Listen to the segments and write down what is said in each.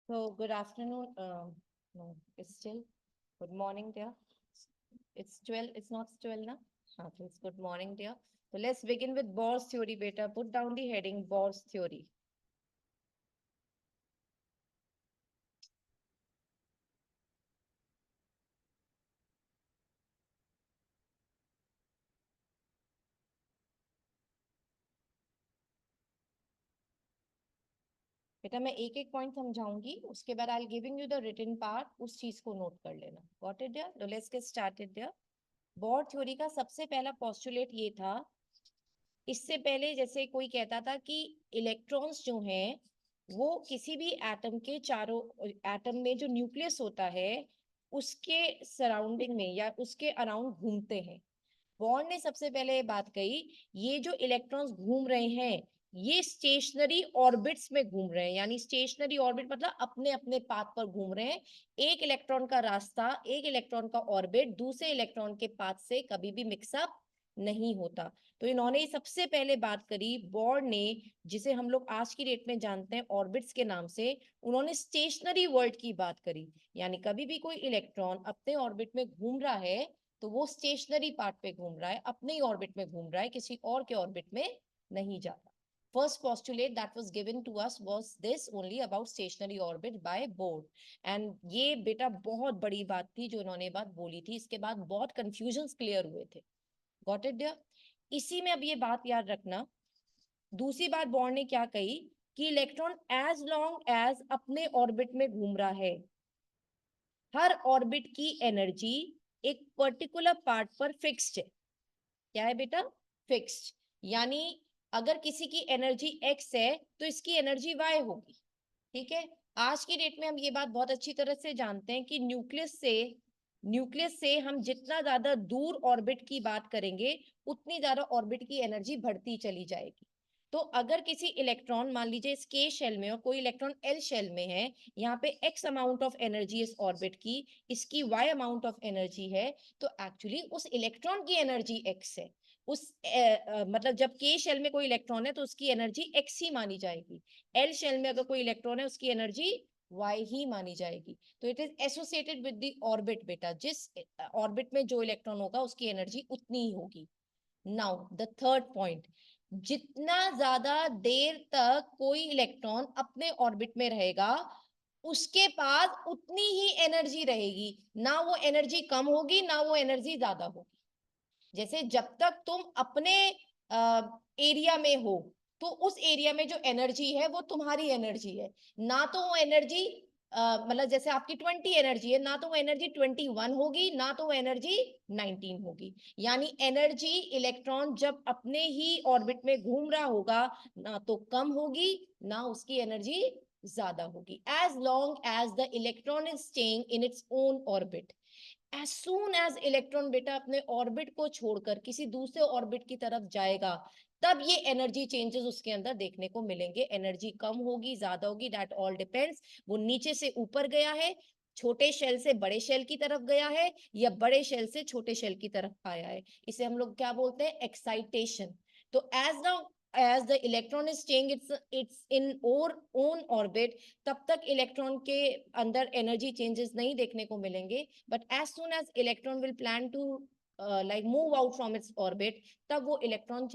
So good afternoon. No, it's still good morning, dear. It's 12. It's not 12 now. Okay, it's good morning, dear. So let's begin with Bohr's theory, beta. Put down the heading Bohr's theory. बेटा मैं एक एक point समझाऊंगी, उसके बाद I giving you the written part, उस चीज को नोट कर लेना. Got it dear? Let's get started dear. Bohr theory का सबसे पहला पोस्टुलेट ये था. इससे पहले जैसे कोई कहता था कि इलेक्ट्रॉन्स जो हैं वो किसी भी एटम के चारों, एटम में जो न्यूक्लियस होता है उसके सराउंडिंग में या उसके अराउंड घूमते हैं. बॉर्न ने सबसे पहले ये बात कही, ये जो इलेक्ट्रॉन्स घूम रहे हैं ये स्टेशनरी ऑर्बिट्स में घूम रहे हैं. यानी स्टेशनरी ऑर्बिट मतलब अपने अपने पाथ पर घूम रहे हैं. एक इलेक्ट्रॉन का रास्ता, एक इलेक्ट्रॉन का ऑर्बिट दूसरे इलेक्ट्रॉन के पाथ से कभी भी मिक्सअप नहीं होता. तो इन्होंने सबसे पहले बात करी बॉर्न ने, जिसे हम लोग आज की डेट में जानते हैं ऑर्बिट्स के नाम से. उन्होंने स्टेशनरी वर्ल्ड की बात करी. यानी कभी भी कोई इलेक्ट्रॉन अपने ऑर्बिट में घूम रहा है तो वो स्टेशनरी पार्ट पे घूम रहा है, अपने ही ऑर्बिट में घूम रहा है, किसी और के ऑर्बिट में नहीं जाता. First postulate that was given to us was this only about stationary orbit by Bohr. And ये बेटा बहुत बड़ी बात थी जो इन्होंने बात बोली थी. इसके बाद बहुत कंफ्यूजन्स क्लियर हुए थे. Got it dear? इसी में अब ये बात याद रखना. दूसरी बात बॉर्न ने क्या कही कि इलेक्ट्रॉन एज लॉन्ग एज अपने ऑर्बिट में घूम रहा है, हर ऑर्बिट की एनर्जी एक पर्टिकुलर पार्ट पर फिक्स्ड है. क्या है बेटा? फिक्स्ड. यानी अगर किसी की एनर्जी एक्स है तो इसकी एनर्जी वाई होगी. ठीक है. आज की डेट में हम ये बात बहुत अच्छी तरह से जानते हैं कि न्यूक्लियस से हम जितना ज्यादा दूर ऑर्बिट की बात करेंगे उतनी ज्यादा ऑर्बिट की एनर्जी बढ़ती चली जाएगी. तो अगर किसी इलेक्ट्रॉन, मान लीजिए इस के शेल में और कोई इलेक्ट्रॉन एल शेल में है, यहाँ पे एक्स अमाउंट ऑफ एनर्जी इस ऑर्बिट की, इसकी वाई अमाउंट ऑफ एनर्जी है, तो एक्चुअली उस इलेक्ट्रॉन की एनर्जी एक्स है. मतलब जब के शेल में कोई इलेक्ट्रॉन है तो उसकी एनर्जी एक्स ही मानी जाएगी. एल शेल में अगर कोई इलेक्ट्रॉन है उसकी एनर्जी वाई ही मानी जाएगी. तो it is associated with the orbit बेटा. जिस ऑर्बिट में जो इलेक्ट्रॉन होगा उसकी एनर्जी उतनी ही होगी. नाउ द थर्ड पॉइंट, जितना ज्यादा देर तक कोई इलेक्ट्रॉन अपने ऑर्बिट में रहेगा उसके पास उतनी ही एनर्जी रहेगी. ना वो एनर्जी कम होगी ना वो एनर्जी ज्यादा होगी. जैसे जब तक तुम अपने एरिया में हो तो उस एरिया में जो एनर्जी है वो तुम्हारी एनर्जी है. ना तो वो एनर्जी मतलब जैसे आपकी 20 एनर्जी है, ना तो वो एनर्जी 21 होगी ना तो वो एनर्जी 19 होगी. यानी एनर्जी इलेक्ट्रॉन जब अपने ही ऑर्बिट में घूम रहा होगा ना तो कम होगी ना उसकी एनर्जी ज्यादा होगी. As long as the electron is staying in its own orbit. As soon as electron बेटा अपने ऑर्बिट को छोड़कर किसी दूसरे ऑर्बिट की तरफ जाएगा तब ये एनर्जी चेंजेस उसके अंदर देखने को मिलेंगे. एनर्जी कम होगी ज्यादा होगी दैट ऑल डिपेंड्स. वो नीचे से ऊपर गया है, छोटे शेल से बड़े शेल की तरफ गया है, या बड़े शेल से छोटे शेल की तरफ आया है. इसे हम लोग क्या बोलते हैं? एक्साइटेशन. तो as the electron is staying it's in own orbit, तब तक इलेक्ट्रॉन के अंदर एनर्जी चेंजेस नहीं देखने को मिलेंगे. But as soon as electron will plan to like move out from its orbit, तब वो इलेक्ट्रॉन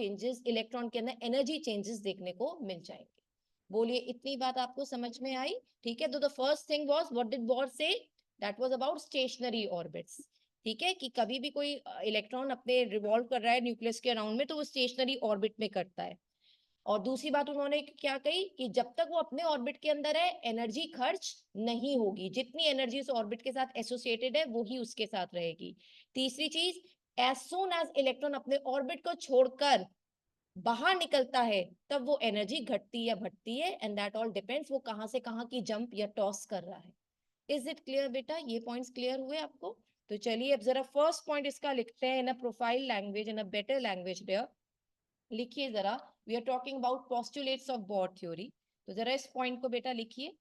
के अंदर एनर्जी चेंजेस देखने को मिल जाएंगे. बोलिए इतनी बात आपको समझ में आई? ठीक है. तो the first thing was what did Bohr say? That was about stationary orbits. ठीक है, कि कभी भी कोई इलेक्ट्रॉन अपने रिवॉल्व कर रहा है न्यूक्लियस के अराउंड में तो वो स्टेशनरी ऑर्बिट में करता है. और दूसरी बात उन्होंने क्या कही कि जब तक वो अपने ऑर्बिट के अंदर है एनर्जी खर्च नहीं होगी. जितनी एनर्जी उस ऑर्बिट के साथ एसोसिएटेड है वो ही उसके साथ रहेगी. तीसरी चीज, एज सून एज इलेक्ट्रॉन अपने ऑर्बिट को छोड़कर बाहर निकलता है तब वो एनर्जी घटती या बढ़ती है. एंड दैट ऑल डिपेंड्स वो कहां से कहां की जंप या टॉस कर रहा है. इज इट क्लियर बेटा? ये पॉइंट्स क्लियर हुए आपको? तो चलिए अब जरा फर्स्ट पॉइंट इसका लिखते हैं in a profile language, in a better language. लिखिए जरा. We are talking about postulates of Bohr theory. तो जरा इस पॉइंट को बेटा लिखिए.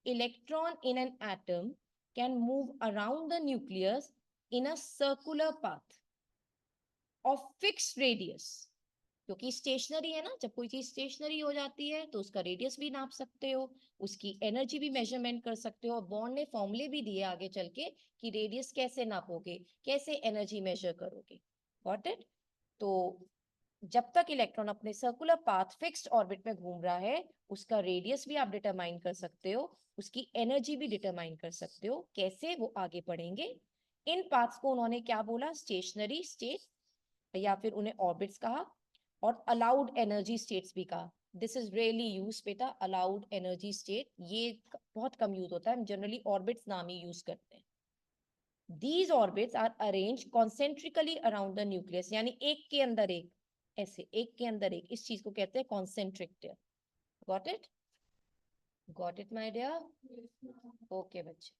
Electron in an atom can move around the nucleus in a circular path of fixed radius क्योंकि stationary है ना, जब कोई चीज स्टेशनरी हो जाती है तो उसका रेडियस भी नाप सकते हो, उसकी एनर्जी भी मेजरमेंट कर सकते हो। और बॉन्ड ने फॉर्मूले भी दिए आगे चल के कि रेडियस कैसे नापोगे, कैसे एनर्जी मेजर करोगे। Got it? तो जब तक इलेक्ट्रॉन अपने सर्कुलर पाथ फिक्स्ड ऑर्बिट में घूम रहा है, उसका रेडियस भी आप डिटरमाइन कर सकते हो, उसकी एनर्जी भी डिटरमाइन कर सकते हो। कैसे? वो आगे पढ़ेंगे। इन पाथ्स को उन्होंने क्या बोला? स्टेशनरी स्टेट या फिर उन्हें ऑर्बिट्स कहा, और अलाउड एनर्जी स्टेट्स भी कहा। दिस इज रियली यूज बेटा, अलाउड एनर्जी स्टेट, ये बहुत कम यूज होता है, हम जनरली ऑर्बिट्स नाम ही यूज करते हैं। These orbits are arranged concentrically around the nucleus, यानी एक के अंदर एक, ऐसे एक के अंदर एक, इस चीज को कहते हैं concentric tear. Got it? Got it, my dear? Okay, बच्चे।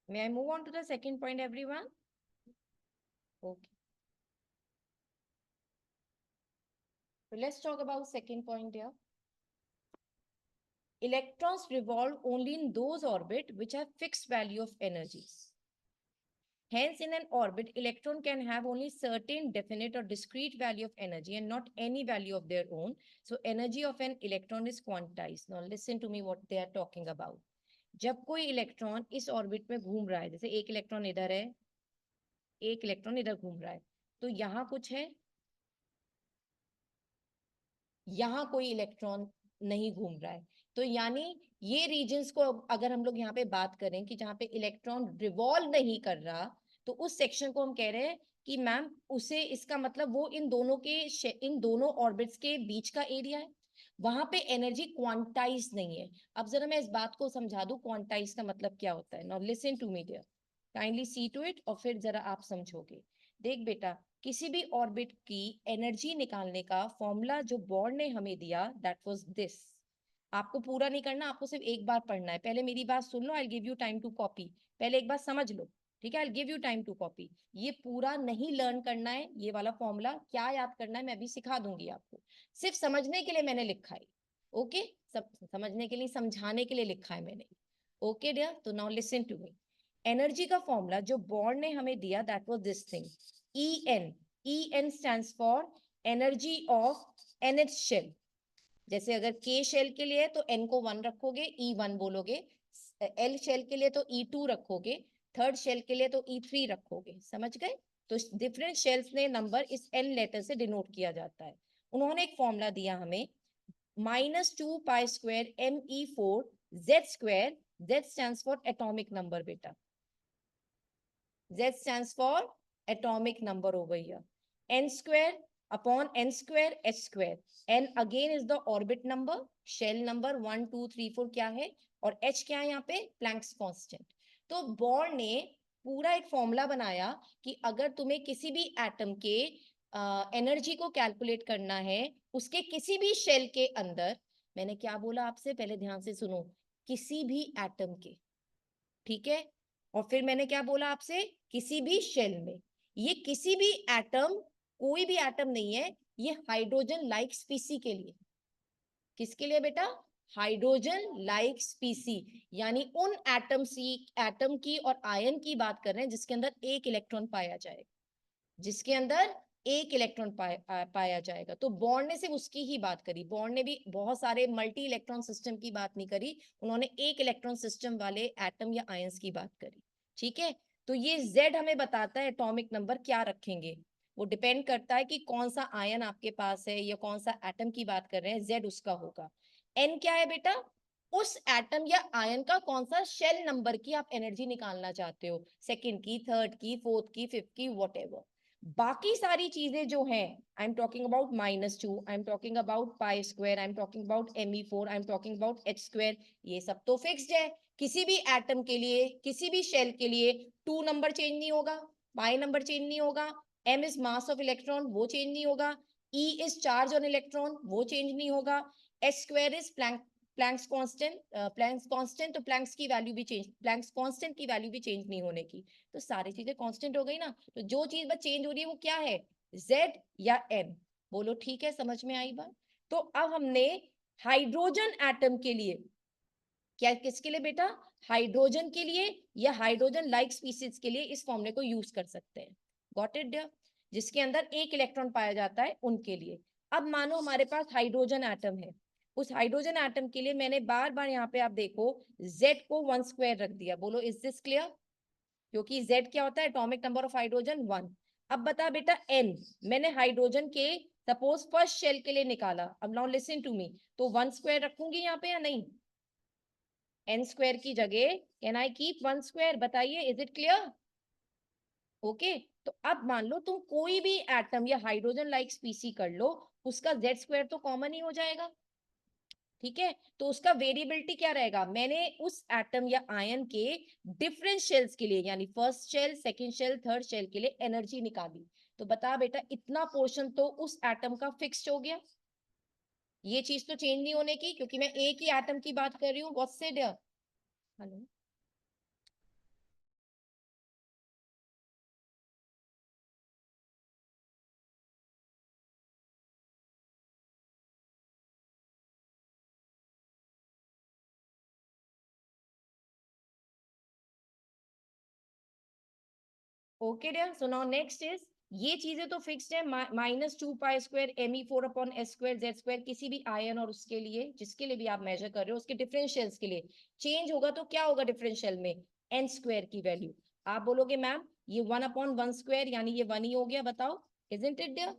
May I move on to the second point, everyone? Okay. So let's talk about second point here. Electrons revolve only in those orbits which have fixed value of energies. Hence, in an orbit, electron can have only certain definite or discrete value of energy and not any value of their own. So, energy of an electron is quantized. Now, listen to me what they are talking about. जब कोई electron इस orbit में घूम रहा है, जैसे एक electron इधर है, एक इलेक्ट्रॉन इधर घूम रहा है, तो यहाँ कुछ है, यहाँ कोई इलेक्ट्रॉन नहीं घूम रहा है। तो यानी ये रीजन्स को अगर हम लोग यहाँ पे बात करें कि जहाँ पे इलेक्ट्रॉन रिवॉल्व नहीं कर रहा, तो उस सेक्शन को हम कह रहे हैं कि मैम उसे, इसका मतलब वो इन दोनों ऑर्बिट्स के बीच का एरिया है, वहां पे एनर्जी क्वांटाइज नहीं है। अब जरा मैं इस बात को समझा दूं, क्वांटाइज का मतलब क्या होता है। Now listen to me dear, kindly see to it, और फिर जरा आप समझोगे। देख बेटा, किसी भी ऑर्बिट की एनर्जी निकालने का फॉर्मूला जो बॉर्ड ने हमें दिया, दैट वाज दिस। आपको पूरा नहीं करना, आपको सिर्फ एक बार पढ़ना है। पहले मेरी बात सुन लो, I give you time to copy. पहले एक बार समझ लो, ठीक है? I give you time to copy. ये पूरा नहीं लर्न करना है, ये वाला फॉर्मूला क्या याद करना है मैं अभी सिखा दूंगी आपको। सिर्फ समझने के लिए मैंने लिखा है, ओके? सब समझने के लिए, समझाने के लिए लिखा है मैंने, ओके डियर? तो now listen to me. Energy का फॉर्मूला जो बॉर्ड ने हमें दिया, that was this thing, En. En stands for energy of nth shell. जैसे अगर K शेल के लिए तो N को 1 रखोगे, E1 बोलोगे, L शेल के लिए तो E2 रखोगे, थर्ड शेल के लिए तो E3 रखोगे। समझ गए? तो डिफरेंट शेल्स ने नंबर इस N लेटर से डिनोट किया जाता है। उन्होंने एक फॉर्मूला दिया हमें, -2 pi square Me4 Z square. Z stands for atomic number बेटा, Z stands for atomic number over here. N square upon N square H square. N again is the orbit number, shell number 1 2 3 4 क्या है, और H क्या है यहाँ पे? Planck's constant. तो board ने पूरा एक फॉर्मूला बनाया कि अगर तुम्हें किसी भी एटम के एनर्जी को कैलकुलेट करना है, उसके किसी भी शेल के अंदर, मैंने क्या बोला आपसे, पहले ध्यान से सुनो, किसी भी एटम के, ठीक है? और फिर मैंने क्या बोला आपसे? किसी भी शेल में। ये किसी भी एटम कोई भी एटम नहीं है, ये हाइड्रोजन लाइक स्पीसी के लिए। किसके लिए बेटा? हाइड्रोजन लाइक स्पीसी, यानी उन एटम की और आयन की बात कर रहे हैं जिसके अंदर एक इलेक्ट्रॉन पाया जाएगा, जिसके अंदर एक इलेक्ट्रॉन पाया जाएगा। तो बॉन्ड ने सिर्फ उसकी ही बात करी, बॉन्ड ने भी बहुत सारे मल्टी इलेक्ट्रॉन सिस्टम की बात नहीं करी, उन्होंने एक इलेक्ट्रॉन सिस्टम वाले एटम या आयंस की बात करी। ठीक है, तो ये Z हमें बताता है एटॉमिक नंबर क्या रखेंगे। वो डिपेंड करता है कि कौन सा आयन आपके पास है या कौन सा एटम की बात कर रहे हैं, Z उसका होगा। N क्या है बेटा? उस एटम या आयन का कौन सा शेल नंबर की आप एनर्जी निकालना चाहते हो, सेकंड की, थर्ड की, फोर्थ की, फिफ्थ की, व्हाटएवर। बाकी सारी चीजें जो हैं, I am talking about -2, I am talking about pi square, I am talking about Me4, I am talking about H square, ये सब तो फिक्स्ड है। किसी भी एटम के लिए, किसी भी शेल के लिए 2 नंबर चेंज नहीं होगा, पाई नंबर चेंज नहीं होगा, M is mass of electron, वो चेंज नहीं होगा, E is charge on electron, वो चेंज नहीं होगा, H square is Planck's constant, तो प्लैंक्स की वैल्यू भी चेंज, प्लैंक्स कांस्टेंट की वैल्यू भी चेंज नहीं होने की। तो सारी चीजें कांस्टेंट हो गई ना, तो जो चीज बस चेंज हो रही है वो क्या है? Z या M। बोलो ठीक है, समझ में आई बात? तो अब हमने हाइड्रोजन एटम के लिए, क्या किसके लिए बेटा? हाइड्रोजन के लिए या हाइड्रोजन लाइक स्पीसीज के लिए इस फॉर्मूले को यूज कर सकते हैं। Got it dear? जिसके अंदर एक इलेक्ट्रॉन पाया जाता है उनके लिए। अब मानो हमारे पास हाइड्रोजन एटम है, उस हाइड्रोजन एटम के लिए मैंने बार बार यहाँ पे आप देखो Z को 1 स्क्वायर रख दिया। बोलो इज दिस क्लियर? क्योंकि Z क्या होता है? Atomic number of hydrogen 1। अब बता बेटा N, मैंने हाइड्रोजन के सपोज फर्स्ट शेल के लिए निकाला, अब नाउ लिसन टू मी, तो 1 स्क्वायर रखूंगी यहाँ पे या नहीं? N स्क्वायर की जगह कैन आई कीप 1 स्क्वायर? बताइए, इज इट क्लियर? ओके, तो अब मान लो तुम कोई भी एटम या हाइड्रोजन लाइक स्पीसी कर लो, उसका Z स्क्वायर तो कॉमन ही हो जाएगा। ठीक है, तो उसका वेरिएबिलिटी क्या रहेगा? मैंने उस एटम या आयन के डिफरेंट शेल्स के लिए, यानी first shell, second shell, third shell के लिए एनर्जी निकाली। तो बता बेटा, इतना पोर्शन तो उस एटम का फिक्स्ड हो गया, ये चीज तो चेंज नहीं होने की, क्योंकि मैं एक ही एटम की बात कर रही हूँ। What's said? Hello, okay dear, so now next is, ये चीजें तो फिक्स्ड है, -2 pi square Me4 upon S square Z square, किसी भी आयन और उसके लिए, जिसके लिए भी आप मेजर कर रहे हो, उसके डिफरेंशियल्स के लिए चेंज होगा तो क्या होगा डिफरेंशियल में? N स्क्वायर की वैल्यू। आप बोलोगे मैम ये 1 अपॉन 1 स्क्वायर, यानी ये 1 ही हो गया, बताओ isn't it dear?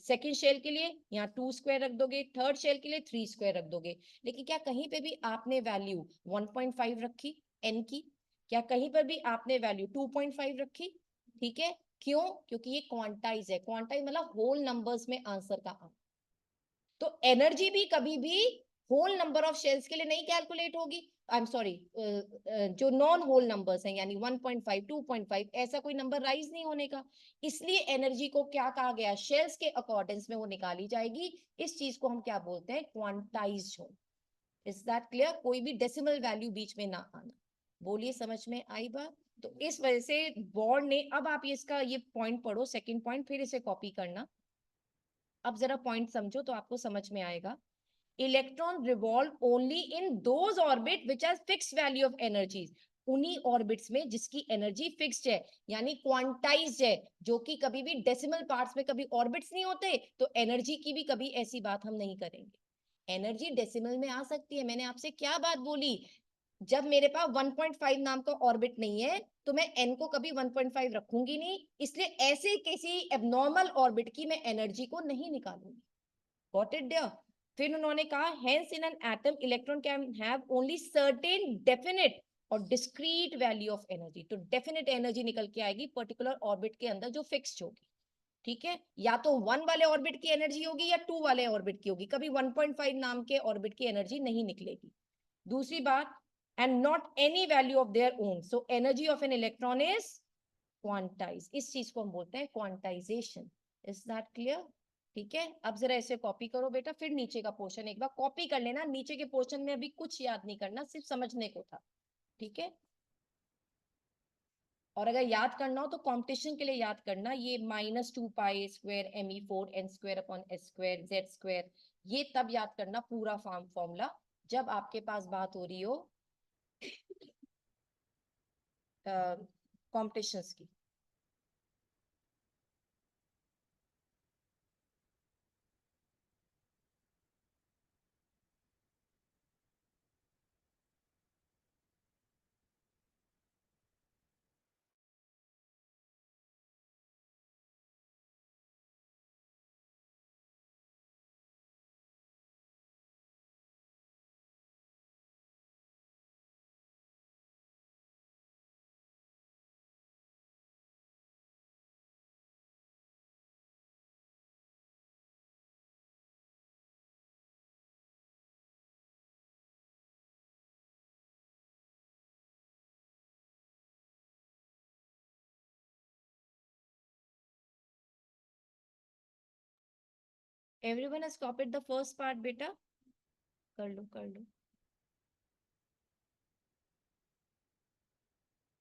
Second shell के लिए यहाँ 2 स्क्वायर रख दोगे, थर्ड शेल के लिए 3 स्क्वायर रख दोगे। लेकिन क्या कहीं पे भी आपने वैल्यू 1.5 रखी N की? क्या कहीं पर भी आपने वैल्यू 2.5 रखी? ठीक है, क्यों? क्योंकि ये क्वांटाइज है, क्वांटाइज मतलब होल नंबर्स में आंसर का आना। तो एनर्जी भी कभी भी होल नंबर ऑफ शेल्स के लिए नहीं कैलकुलेट होगी, आई एम सॉरी, जो नॉन होल नंबर्स हैं, यानी 1.5, 2.5, ऐसा कोई नंबर राइज नहीं होने का। इसलिए एनर्जी को क्या कहा गया? शेल्स के अकॉर्डिंग्स में वो निकाली जाएगी। इस चीज को हम क्या बोलते हैं? क्वांटाइज्ड हो। Is that clear? कोई भी डेसिमल वैल्यू बीच में ना आना। बोलिए, समझ में आई बात? तो इस वजह से बॉर्ड ने, अब आप इसका ये पॉइंट पढ़ो, सेकंड पॉइंट, फिर इसे कॉपी करना। अब जरा पॉइंट समझो तो आपको समझ में आएगा। Electron revolve only in those orbit which has fixed value of energies, उन्हीं ऑर्बिट्स में जिसकी एनर्जी फिक्स्ड है, यानी क्वांटाइज्ड है, जो कि कभी भी डेसिमल पार्ट्स में कभी ऑर्बिट्स नहीं होते, तो एनर्जी की भी कभी ऐसी बात हम नहीं करेंगे। एनर्जी डेसिमल में आ सकती है। मैंने आपसे क्या बात बोली? जब मेरे पास 1.5 नाम का ऑर्बिट नहीं है तो मैं n को कभी 1.5 रखूंगी नहीं, इसलिए ऐसे किसी एबनॉर्मल ऑर्बिट की मैं एनर्जी को नहीं निकालूंगी। Got it dear? फिर उन्होंने कहा hence in an atom electron can have only certain definite और डिस्क्रीट वैल्यू ऑफ एनर्जी। तो डेफिनेट एनर्जी निकल के आएगी पर्टिकुलर ऑर्बिट के अंदर जो फिक्स्ड होगी। ठीक है, या तो 1 वाले ऑर्बिट की एनर्जी होगी या 2 वाले ऑर्बिट की होगी, कभी 1.5 नाम के ऑर्बिट की एनर्जी नहीं निकलेगी। दूसरी बात, and not any value of their own, so energy of an electron is quantized। इस चीज को हम बोलते हैं क्वांटाइजेशन। Is that clear? ठीक है, अब जरा ऐसे कॉपी करो बेटा, फिर नीचे का पोर्शन एक बार कॉपी कर लेना। नीचे के पोर्शन में अभी कुछ याद नहीं करना, सिर्फ समझने को था। ठीक है, और अगर याद करना हो तो कंपटीशन के लिए याद करना, ये -2π² me4n² अपॉन s² z², ये तब याद करना पूरा फॉर्मूला जब आपके पास बात हो रही हो कॉम्पिटिशन्स की। Everyone has copied the first part बेटा, कर लो कर लो।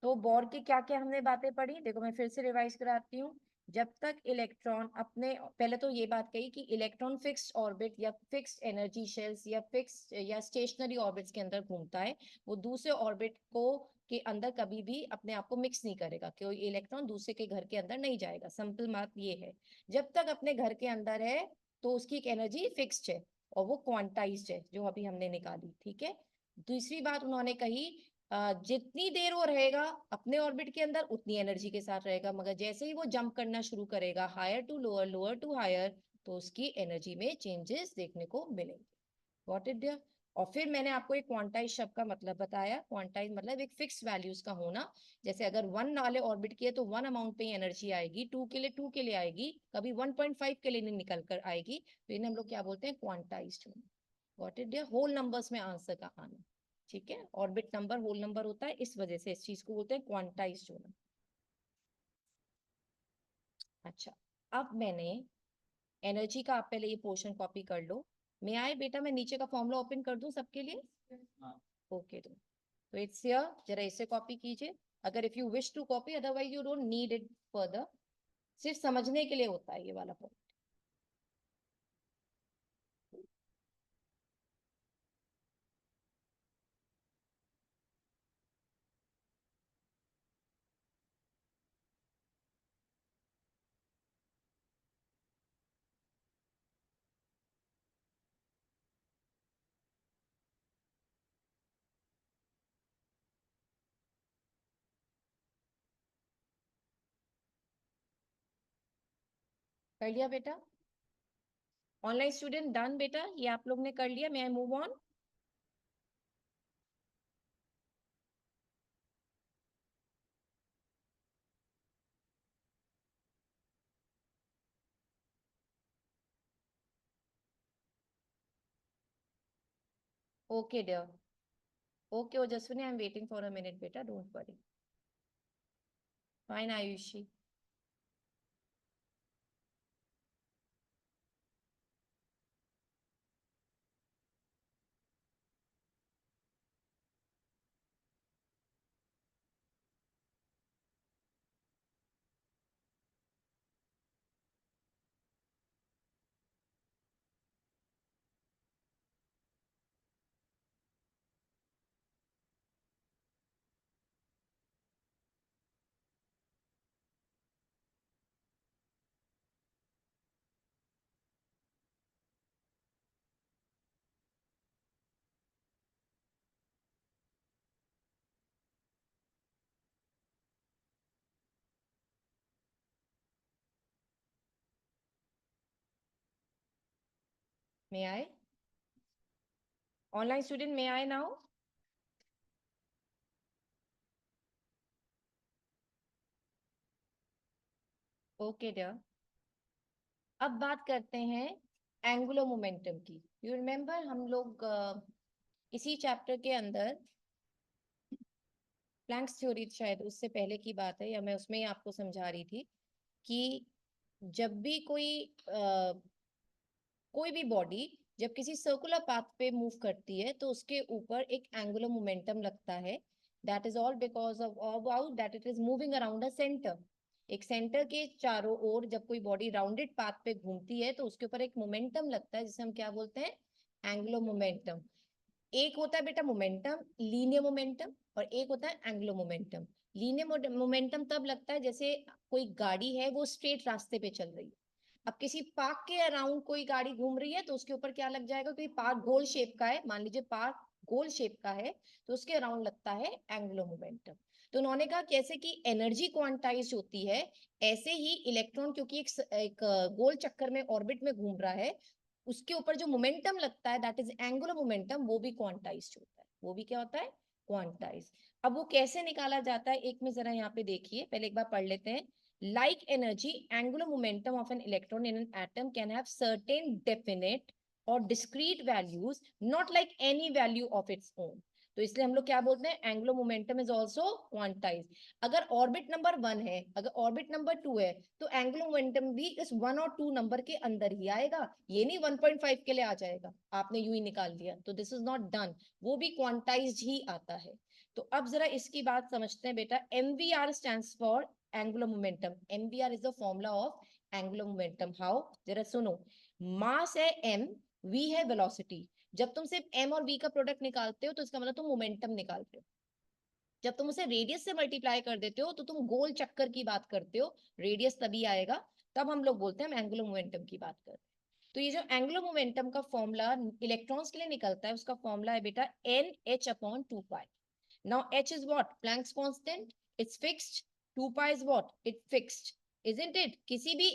तो बोर की क्या क्या हमने बातें पढ़ी, देखो मैं फिर से रिवाइज कराती हूँ। जब तक इलेक्ट्रॉन अपने, पहले तो ये बात कही कि इलेक्ट्रॉन फिक्स्ड ऑर्बिट या फिक्स्ड एनर्जी शेल्स या फिक्स्ड या स्टेशनरी ऑर्बिट्स के अंदर घूमता है, वो दूसरे ऑर्बिट को के अंदर कभी भी अपने आप को मिक्स नहीं करेगा, कोई इलेक्ट्रॉन दूसरे के घर के अंदर नहीं जाएगा। सिंपल बात ये है, जब तक अपने घर के अंदर है तो उसकी एक एनर्जी फिक्स्ड है और वो क्वांटाइज्ड है, जो अभी हमने निकाली, ठीक है। दूसरी बात उन्होंने कही, जितनी देर वो रहेगा अपने ऑर्बिट के अंदर उतनी एनर्जी के साथ रहेगा, मगर जैसे ही वो जंप करना शुरू करेगा higher to lower, lower to higher, तो उसकी एनर्जी में चेंजेस देखने को मिलेंगे। Got it dear? और फिर मैंने आपको एक क्वांटाइज शब्द का मतलब बताया। क्वांटाइज मतलब एक फिक्स वैल्यूज का होना। जैसे अगर 1 वाले ऑर्बिट की है तो 1 अमाउंट पे ही एनर्जी आएगी, 2 के लिए 2 के लिए आएगी, कभी 1.5 के लिए नहीं निकल कर आएगी, तो इन्हें हम लोग क्या बोलते हैं, क्वांटाइज्ड होना। Got it dear? Whole numbers में आंसर का आना, ठीक है। ऑर्बिट नंबर होल नंबर होता है, इस वजह से इस चीज को बोलते हैं क्वांटाइज्ड होना। अच्छा, अब मैंने एनर्जी का, आप पहले ये पोर्शन कॉपी कर लो। मैं आए बेटा, मैं नीचे का फॉर्मूला ओपन कर दूं सबके लिए? ओके, तो इट्स हियर, जरा इसे कॉपी कीजिए अगर if you wish to copy, otherwise you don't need it further. सिर्फ समझने के लिए होता है ये वाला पॉइंट। कर लिया बेटा? ऑनलाइन स्टूडेंट डन बेटा, ये आप लोग ने कर लिया? May I move on? Okay dear, okay Ojaswini, I am waiting for a minute बेटा, don't worry. Fine Ayushi. May I? Online student may I now? Okay dear, अब बात करते हैं एंगुलर मोमेंटम की। यू रिमेम्बर हम लोग इसी चैप्टर के अंदर प्लैंक्स थ्योरी, शायद उससे पहले की बात है, या मैं उसमें ही आपको समझा रही थी कि जब भी कोई भी बॉडी जब किसी सर्कुलर पाथ पे मूव करती है तो उसके ऊपर एक एंगुलर मोमेंटम लगता है, that is all because of about that it is moving around a centre. एक सेंटर के चारों ओर जब कोई बॉडी राउंडेड पाथ पे घूमती है तो उसके ऊपर एक मोमेंटम लगता है जिसे हम क्या बोलते हैं, एंग्लो मोमेंटम। एक होता है बेटा मोमेंटम लीनियर मोमेंटम, और एक होता है एंग्लो मोमेंटम। लीनियर मोमेंटम तब लगता है जैसे कोई गाड़ी है वो स्ट्रेट रास्ते पे चल रही है। अब किसी पार्क के अराउंड कोई गाड़ी घूम रही है तो उसके ऊपर क्या लग जाएगा, क्योंकि पार्क गोल शेप का है, मान लीजिए पार्क गोल शेप का है, तो उसके अराउंड लगता है एंगुलर मोमेंटम। तो उन्होंने कहा कैसे कि एनर्जी क्वांटाइज होती है, ऐसे ही इलेक्ट्रॉन क्योंकि एक गोल चक्कर में ऑर्बिट में घूम रहा है, उसके ऊपर जो मोमेंटम लगता है दैट इज एंगुलर मोमेंटम, वो भी क्वांटाइज होता है। वो भी क्या होता है, क्वांटाइज। अब वो कैसे निकाला जाता है एक में जरा यहाँ पे देखिए, पहले एक बार पढ़ लेते हैं। Like energy, angular momentum of an electron in an atom can have certain definite or discrete values, not like any value of its own. तो इसलिए हम लोग क्या बोलते हैं, angular momentum is also quantize. अगर ऑर्बिट नंबर 1 है, अगर ऑर्बिट नंबर 2 है, तो एंगुलर मोमेंटम भी इस 1 और 2 नंबर के अंदर ही आएगा, ये नहीं 1.5 के लिए आ जाएगा, आपने यू ही निकाल दिया, तो दिस इज नॉट डन, वो भी क्वांटाइज ही आता है। तो अब जरा इसकी बात समझते हैं बेटा। MVR stands for angular momentum, MVR is the formula of angular momentum. how, जरा सुनो। मास है m, v है वेलोसिटी। जब तुम सिर्फ m और v का प्रोडक्ट निकालते हो तो इसका मतलब तुम मोमेंटम निकालते हो। जब तुम उसे रेडियस से मल्टीप्लाई कर देते हो तो तुम गोल चक्कर की बात करते हो, रेडियस तभी आएगा, तब हम लोग बोलते हैं हम एंगुलर मोमेंटम की बात करते हैं। तो ये जो एंगुलर मोमेंटम का फॉर्मूला इलेक्ट्रॉन्स के लिए निकलता है, उसका फॉर्मूला है बेटा n h upon 2 pi. Now h is what? Planck's constant. It's fixed. 2 pi is what? It fixed. Isn't it? किसी भी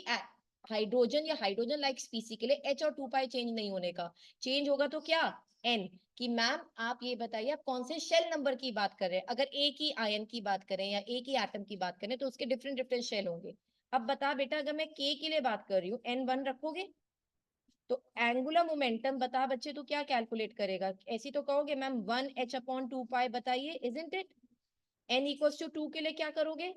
हाइड्रोजन या हाइड्रोजन लाइक स्पीसी के लिए h और 2 पाई चेंज नहीं होने का। चेंज होगा तो क्या, n। कि मैम आप ये बताइए आप कौन से शेल नंबर की बात कर रहे हैं। अगर एक ही आयन की बात करें या एक ही एटम की बात करें तो उसके डिफरेंट डिफरेंट शेल होंगे। अब बता बेटा, अगर मैं k के लिए बात कर रही हूँ, n1 रखोगे, तो एंगुलर मोमेंटम बता बच्चे तो क्या कैलकुलेट करेगा, ऐसी तो कहोगे मैम 1h/2 पाई बताइए, isn't it. n equals to 2 के लिए क्या करोगे,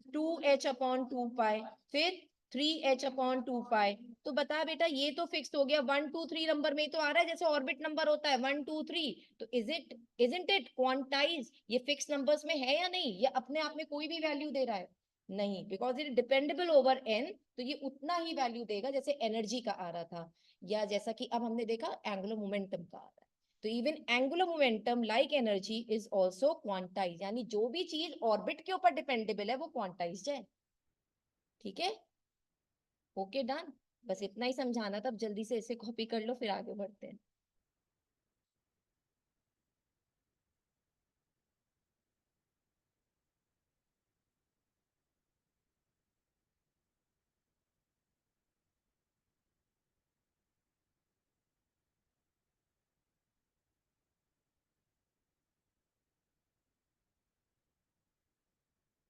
2h/2 पाई, फिर 3h/2 पाई। तो बता बेटा ये तो फिक्स हो गया, 1 2 3 नंबर में ही तो आ रहा है, जैसे ऑर्बिट नंबर होता है 1 2 3। तो इजंट इट क्वांटाइज, ये फिक्स नंबर्स में है या नहीं, ये अपने आप में कोई भी वैल्यू दे रहा है, नहीं, because it dependable over n। तो ये उतना ही वैल्यू देगा जैसे एनर्जी का आ रहा था, या जैसा कि अब हमने देखा एंगुलर मोमेंटम का आ रहा है। तो even angular momentum like energy is also quantize, यानी जो भी चीज ऑर्बिट के ऊपर डिपेंडेबल है वो क्वांटाइज्ड है। ठीक है, ओके डन। बस इतना ही समझाना था, अब जल्दी से इसे कॉपी कर लो फिर आगे बढ़ते हैं।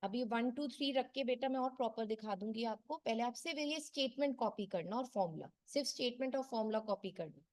अभी 1 2 3 रख के बेटा मैं और प्रॉपर दिखा दूंगी आपको, पहले आप सिर्फ ये स्टेटमेंट कॉपी करना और फॉर्मूला, सिर्फ स्टेटमेंट और फॉर्मूला कॉपी करना।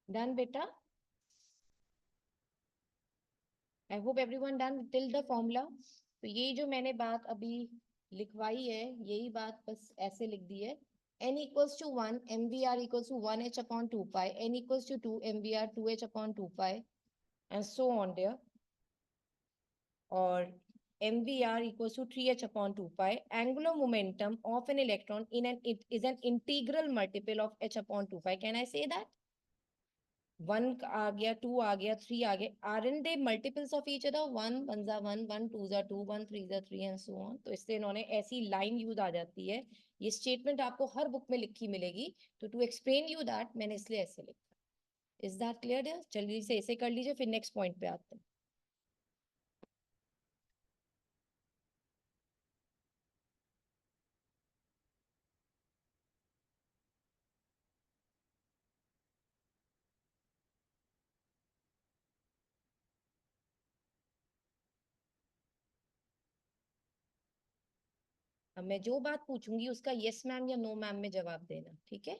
डन बेटा, आई hope everyone done till the formula. तो ये जो मैंने बात अभी लिखवाई है, यही बात बस ऐसे लिख दी है। n equals to 1 mvr equals to 1h upon 2 pi, n equals to 2 mvr 2h upon 2 pi, and so on there. Or mvr equals to 3h upon 2 pi. Angular momentum of an electron in an it is an integral multiple of h upon 2 pi. Can I say that? 1 आ गया, 2 आ गया, 3 आ गया। aren't they multiples of each other? 1 1 जा 1, 1 2 जा 2, 1 3 जा 3 and so on। तो इससे इन्होंने ऐसी लाइन यूज आ जाती है। ये स्टेटमेंट आपको हर बुक में लिखी मिलेगी। तो टू एक्सप्लेन यू दैट मैंने इसलिए ऐसे लिखा। Is that clear? जल्दी से ऐसे कर लीजिए, फिर नेक्स्ट पॉइंट पे आते हैं। अब मैं जो बात पूछूंगी उसका यस मैम या नो मैम में जवाब देना, ठीक है?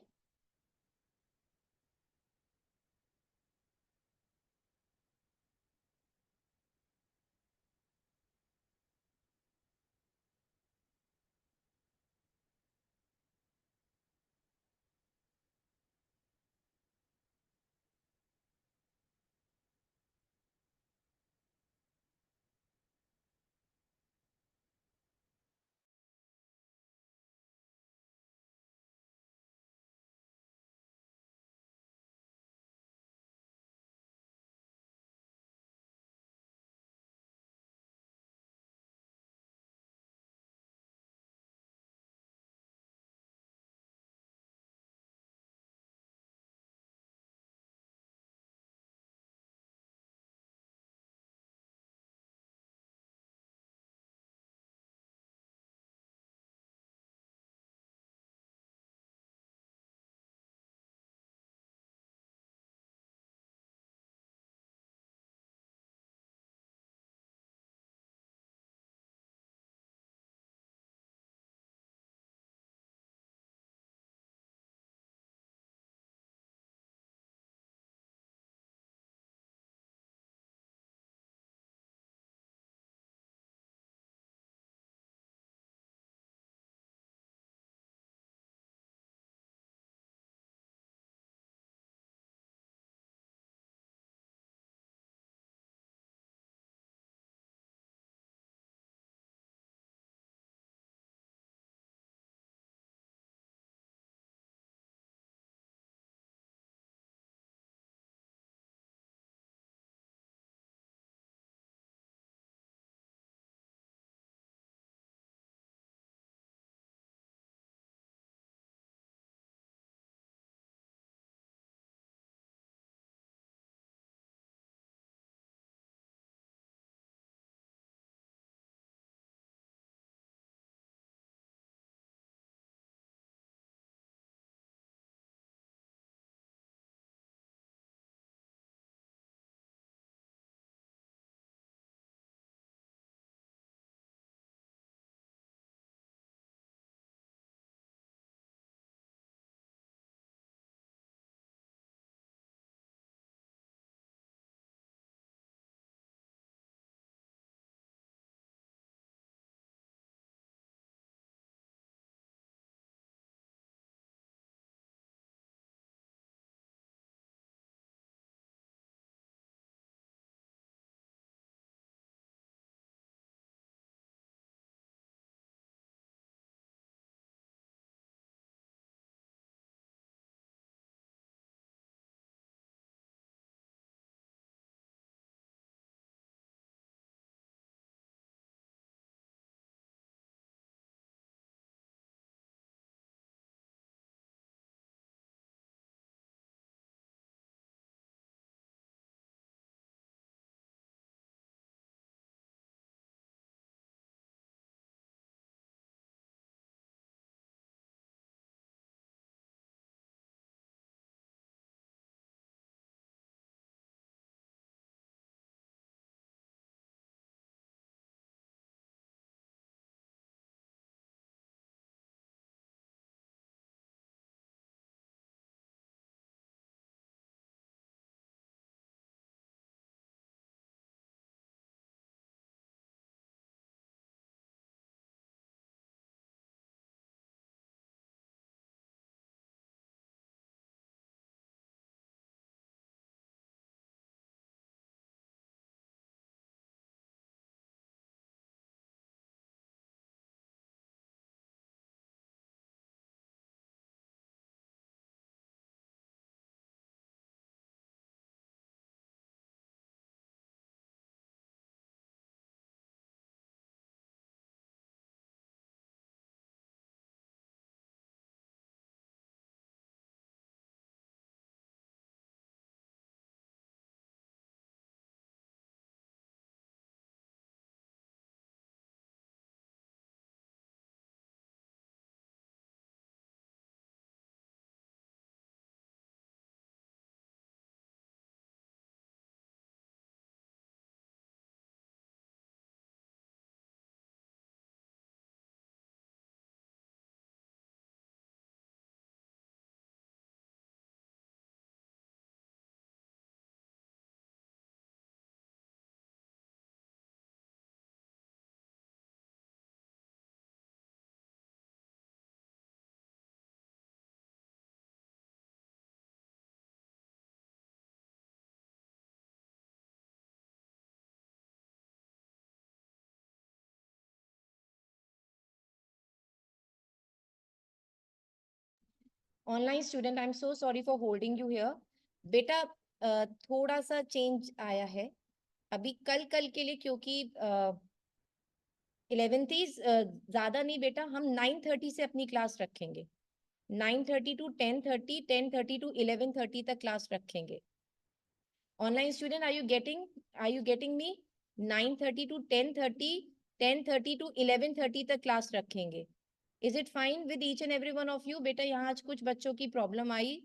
Online student, I am so sorry for holding you here. बेटा थोड़ा सा चेंज आया है अभी कल कल के लिए, क्योंकि 11th ज्यादा नहीं बेटा, हम 9:30 से अपनी क्लास रखेंगे। 9:30 टू 10:30, 10:30 टू 11:30 तक क्लास रखेंगे। Online student, are you getting me? 9:30 to 10:30, 10:30 to 11:30 तक क्लास रखेंगे। Is it fine with each and every one of you? बेटा यहाँ आज कुछ बच्चों की प्रॉब्लम आई,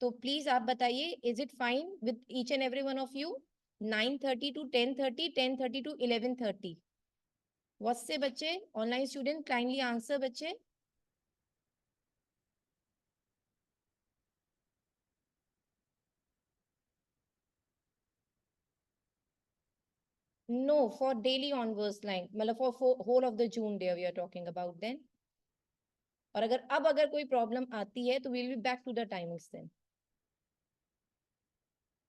तो प्लीज आप बताइए, is it fine with each and every one of you? 9:30 to 10:30, 10:30 to 11:30। What say बच्चे? ऑनलाइन स्टूडेंट काइंडली आंसर बच्चे। No, for daily onwards line, मतलब for whole of the June day we are talking about then. और अगर कोई problem आती है तो will be back to the timings then,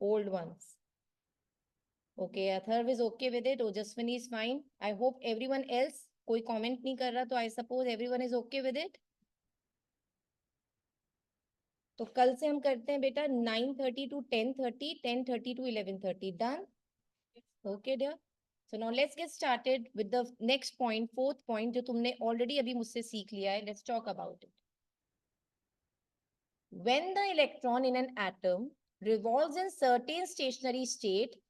old ones. Okay, Atharv is okay with it, Ojaswini is fine. I hope everyone else, कोई comment नहीं कर रहा, तो I suppose everyone is okay with it. तो कल से हम करते हैं बेटा 9:30 to 10:30, 10:30 to 11:30। Done? Okay dear. So now let's get started with the next point, fourth point, जो तुमने ऑलरेडी अभी मुझसे सीख लिया है। Let's talk about it. When the electron in an atom revolves in certain stationary state,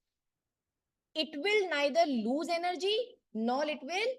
it will neither lose energy nor it will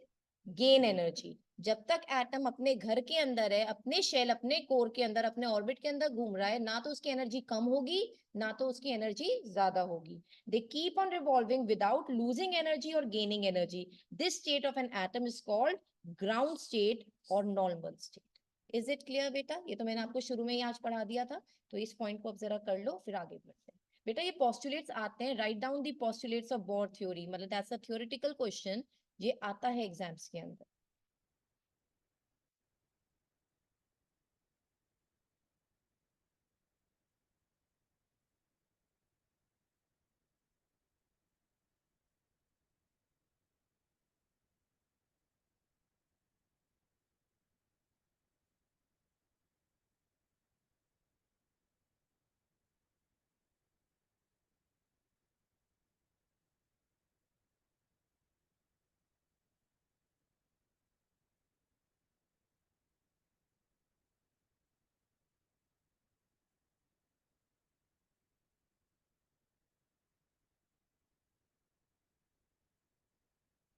gain energy. जब तक atom अपने घर के अंदर है, अपने शेल, अपने कोर के अंदर, अपने ऑर्बिट के अंदर घूम रहा है, ना तो उसकी एनर्जी कम होगी ना तो उसकी एनर्जी ज्यादा होगी। They keep on revolving without losing energy or gaining energy. This state of an atom is called ground state or normal state. Is it clear बेटा? ये तो मैंने आपको शुरू में ही आज पढ़ा दिया था, तो इस पॉइंट को अब जरा कर लो, फिर आगे बढ़ते हैं। बेटा ये पोस्टुलेट्स आते हैं, write down the postulates of Bohr theory, मतलब दैट्स अ थ्योरेटिकल क्वेश्चन, ये आता है एग्जाम्स के अंदर।